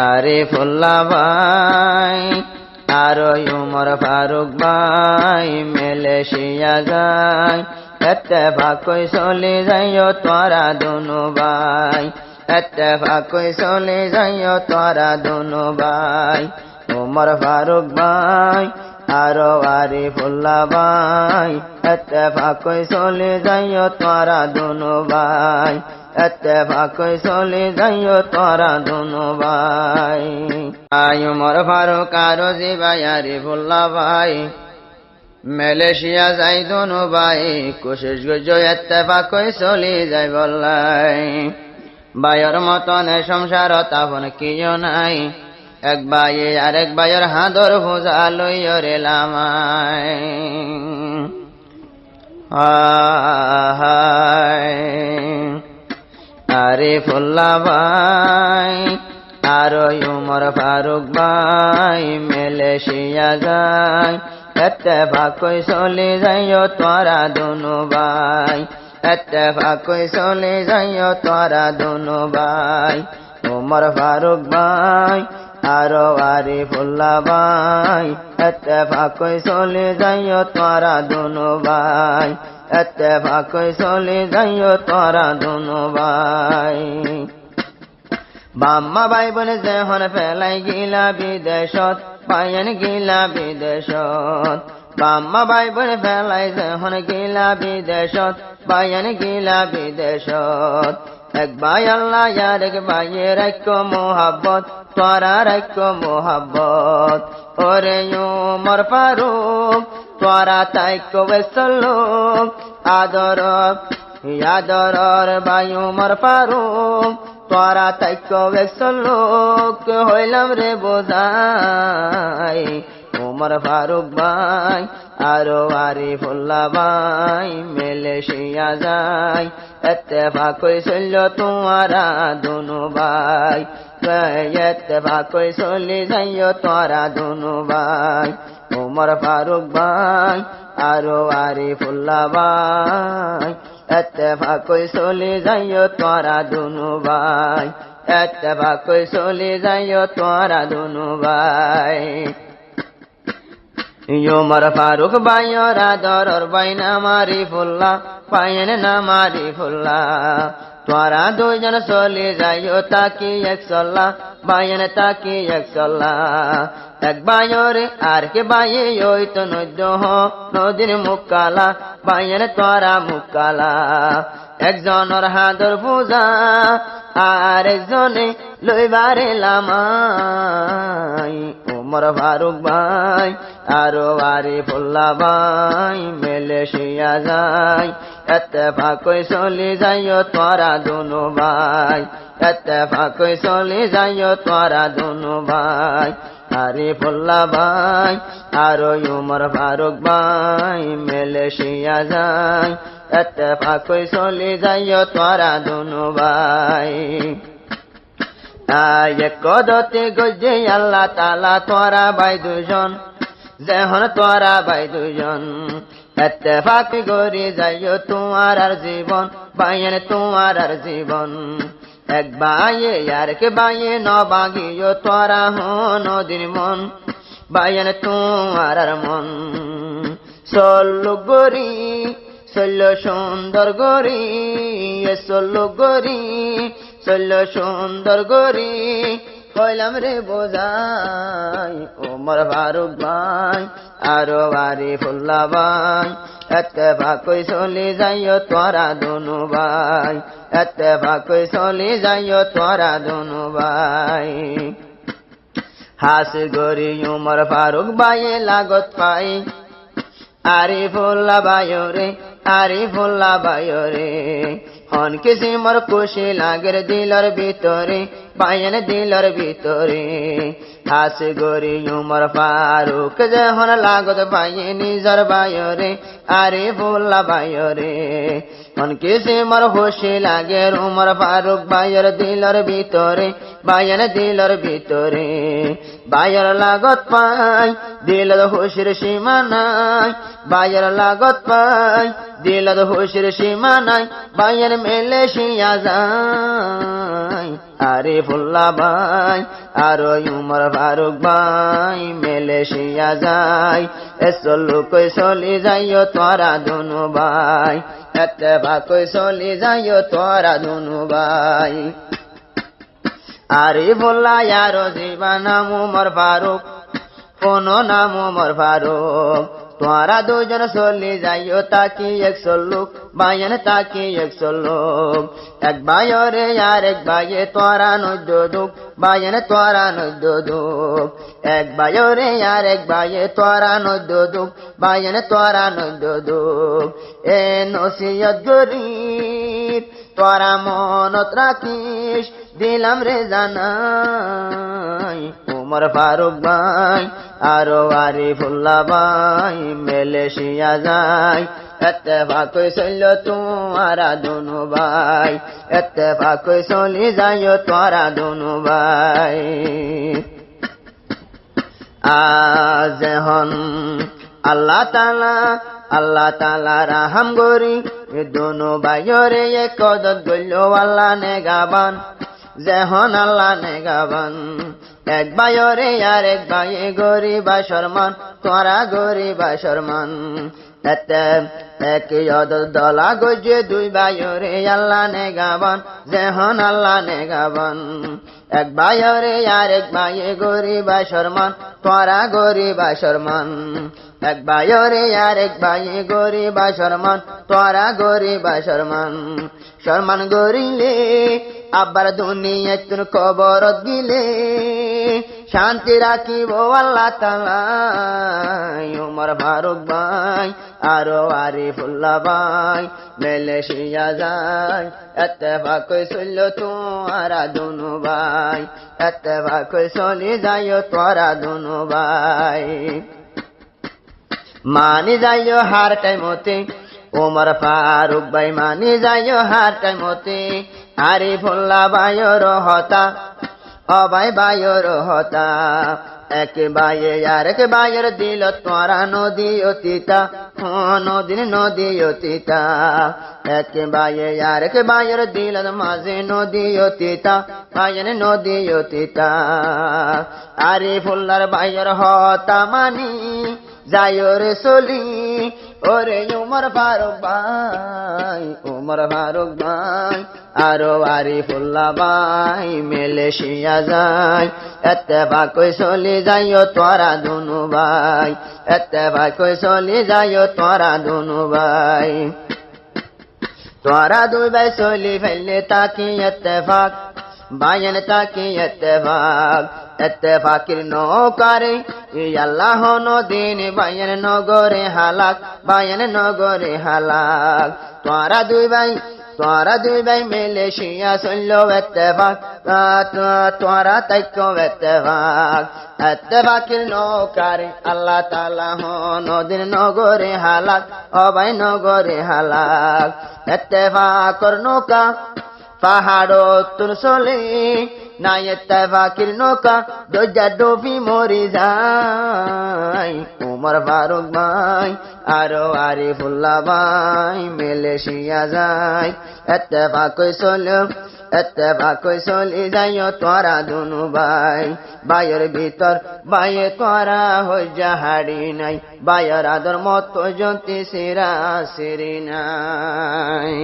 আরিফুল্লাহ ভাই আর উমর ফারুক ভাই মালয়েশিয়া যায় ইত্তেফাক কই চলে যাইও তোরা দুনো ভাই ইত্তেফাক কই চলে যাইও তোরা দুনো ভাই উমর ফারুক ভাই আর আরিফুল্লাহ ভাই ইত্তেফাক কই চলে যাইও তোরা দুনো ভাই ইত্তেফাক কই চলে যাইও তোরা দুনো ভাই উমর ফারুক আর জি ভাই আরিফুল্লাহ ভাই মালয়েশিয়া যাই দুনো ভাই কোশিশ গজো ইত্তেফাক কই চলে যাই বললাই ভাইয়ের মতন সংসারত আপন কিও নাই এক ভাই আরেক ভাইয়ের হাদর ভুজা লইয় রে লামাই আরিফুল্লাহ ভাই আর উমর ফারুক ভাই মালয়েশিয়া যায় ইত্তেফাক কই চলে যাইও তোরা দুনো ভাই ইত্তেফাক কই চলে যাইও তোরা দুনো ভাই উমর ফারুক ভাই আর আরিফুল্লাহ ভাই ইত্তেফাক কই চলে যাইও তোরা দুনো ভাই ইত্তেফাক কই চলে যাইও তোরা দুনো ভাই বাম্মা ভাই বোন যেহন ফেলাই গিলা বিদেশত পায়েন গিলা বিদেশত বাম্মা ভাই বোন ফেলাই যেহন গিলা বিদেশত পায়েন গিলা বিদেশত এক ভাই আল্লাহ আর এক ভাইয়ের ঐক্য মোহাব্বত তোরা ঐক্য মোহাব্বত ওরে উমর ফারুক তোরা তাইক্য বেসলোক আদর আদরর ভাই উমর ফারুক তোরা তাইক্য বেসলোক হইলাম রে বোঝাই উমর ফারুক ভাই আর আরিফুল্লাহ ভাই মালয়েশিয়া যায় ইত্তেফাক কই চলল তোরা দুনো ভাই ইত্তেফাক কই চলে যাইও তোরা দুনো ভাই উমর ফারুক ভাই আর আরিফুল্লাহ ভাই ইত্তেফাক কই চলে যাইও তোরা দুনো ভাই ইত্তেফাক কই চলে যাইও তোরা দুনো ভাই উমর ফারুক ভাইয়ের আদরর ভাই নাম আরিফুল্লাহ পায়েন নাম আরিফুল্লাহ তোরা দুইজন চলে যাইও তাকি একসল্লাহ ভাইয়েন তাকি একসল্লাহ এক ভাইয়ের আর কে ভাইয়ে ওই তো নদ্য নদীর মুকালা ভাইয়েন তোরা মুকালা একজনের হাদর পূজা আর একজনে লইবারে লামাই উমর ফারুক ভাই আর আরিফুল্লাহ ভাই মালয়েশিয়া যায় ইত্তেফাক কই চলে যাইও তোরা দুনো ভাই ইত্তেফাক কই চলে যাইও তোরা দুনো ভাই আরিফুল্লাহ ভাই আর উমর ফারুক ভাই মালয়েশিয়া যায় ইত্তেফাক কই চলে যাইও তোরা দুনো ভাই এক কদতে গজে আল্লাহ তাআলা তোরা ভাই দুজন যেহন তোরা ভাই দুজন ইত্তেফাক করি যাইও তোমার আর জীবন ভাইয়ের তোমার আর জীবন এক ভাইয়ে আর কে ভাইয়ে ন বাগিও তোরা নদীর মন ভাইয়ের তোমার আর মন চল্লু গরি চল্ল সুন্দর গরি চল্লু গরি চল্ল সুন্দর গরি হইলাম রে বোঝাই উমর ফারুক ভাই আর আরিফুল্লাহ ভাই ইত্তেফাক কই চলে যাইও তোরা দুনো ভাই ইত্তেফাক কই চলে যাইও তোরা দুনো ভাই হাস গরি উমর ফারুক ভাইয়ে লাগত পাই আরিফুল্লাহ ভাইরে আরিফুল্লাহ ভাইরে হন কিসি মোর খুশি লাগের দিলর ভিতরে পায়েন দিলর ভিতরে হাস গরি উমর ফারুক যখন লাগত পায়ে নিজর ভাইরে আরিফুল্লাহ ভাইরে হন কিসি মোর খুশি লাগের উমর ফারুক ভাইয়ের দিলর ভিতরে পায়েন দিলর ভিতরে ভাইয়ের লাগত পাই দিলর খুশির সীমা নাই ভাইয়ের লাগত পাই দিলর খুশির সীমা নাই ভাইয়ের মালয়েশিয়া যায় আরিফুল্লাহ ভাই আর উমর ফারুক ভাই মালয়েশিয়া যায় চলুক চলি যাইও তোরা দুনু ভাই ইত্তেফাক চলি যাইও তোরা দুনু ভাই আরিফুল্লাহ আর জীবন নাম উমর ফারুক কোন নাম উমর ফারুক তোরা দুজন চলি যাইও তাকি 100 লোক বায়ান তাকি 100 লোক এক ভাইরে আর এক ভাইয়ে তোরা 90 দুঃখ বায়ান তোরা 90 দুঃখ এক ভাইরে আর এক ভাইয়ে তোরা 90 দুঃখ বায়ান তোরা 90 দুঃখ এ নসিহত গরিব তোরা মনত রাখিস দিলাম রে জানাই উমর ফারুক ভাই আর আরিফুল্লাহ ভাই মালয়েশিয়া যায় ইত্তেফাক চলল তোরা দুনু ভাই ইত্তেফাক চলি যাইও তোরা দুনু ভাই আজ হন আল্লাহ তাআলা রাহাম গরি দুনু ভাইরে এক কদত গইল আল্লাহ নেগাবান যেহন আল্লাহ নেগাবান এক ভাইরে আর এক ভাইয়ে গরিব শরমান তোরা গরিব শরমান এক দলা গজে দুই ভাইরে আল্লাহ নেগাবান যেহন আল্লাহ নেগাবান এক ভাইরে আর এক ভাইয়ে গরিব শরমান তোরা গরিব শরমান এক ভাইরে আর এক ভাইয়ে গরিব শরমান তোরা গরিব শরমান শরমান গরিলে আবার দুনিয়া তোর কবরত গিলে শান্তি রাখিব আল্লাহ তাআলা উমর ফারুক ভাই আর আরিফুল্লাহ ভাই মালয়েশিয়া যায় ইত্তেফাক চলল তোরা দুনু ভাই ইত্তেফাক চলি যাইও তোরা দুনু ভাই মানি যাইও হার টাইমতে উমর ফারুক ভাই মানি যাইও হার টাইমতে আরিফুল্লাহ ভাইর হতা ও ভাই ভাইর হতা এক ভাইয়ে আর এক ভাইয়ের দিল তোরা নদী অতীতা নদী অতীতা এক ভাইয়ে আর এক ভাইয়ের দিল মাঝে নদী অতীতা ভাইয়ের নদী অতীতা আরিফুল্লাহর ভাইয়ের হতা মানি যাইও রে চলি ওরে উমর ফারুক ভাই আর আরিফুল্লাহ ভাই মালয়েশিয়া যায় ইত্তেফাক চলি যাইও তোরা দুনু ভাই ইত্তেফাক চলি যাইও তোরা দুনু ভাই তোরা দুই ভাই চলি ফেললে তাকি ইত্তেফাক বায়ান তাকি ইত্তেফাকির নৌকারে আল্লাহ নদিন বায়ান নগরে হালাক তোরা দুই ভাই মালয়েশিয়া চলল ইত্তেফাক তোরা তাইকো ইত্তেফাকির নৌকারে আল্লাহ তাআলা নদিন নগরে হালাক ও ভাই নগরে হালাক ইত্তেফাকর নৌকা পাহাড় তুর চলে না ইত্তেফাকির নৌকা দরজা ডুবি মরি যায় উমর ফারুক ভাই আর আরিফুল্লাহ ভাই মালয়েশিয়া যায় ইত্তেফাক চলি যাইও তোরা দুনু ভাই ভাইয়ের ভিতর ভাইয়ে তোরা হই যাহারি নাই ভাইয়ের আদর মতো জন্তি সিরা সিরি নাই।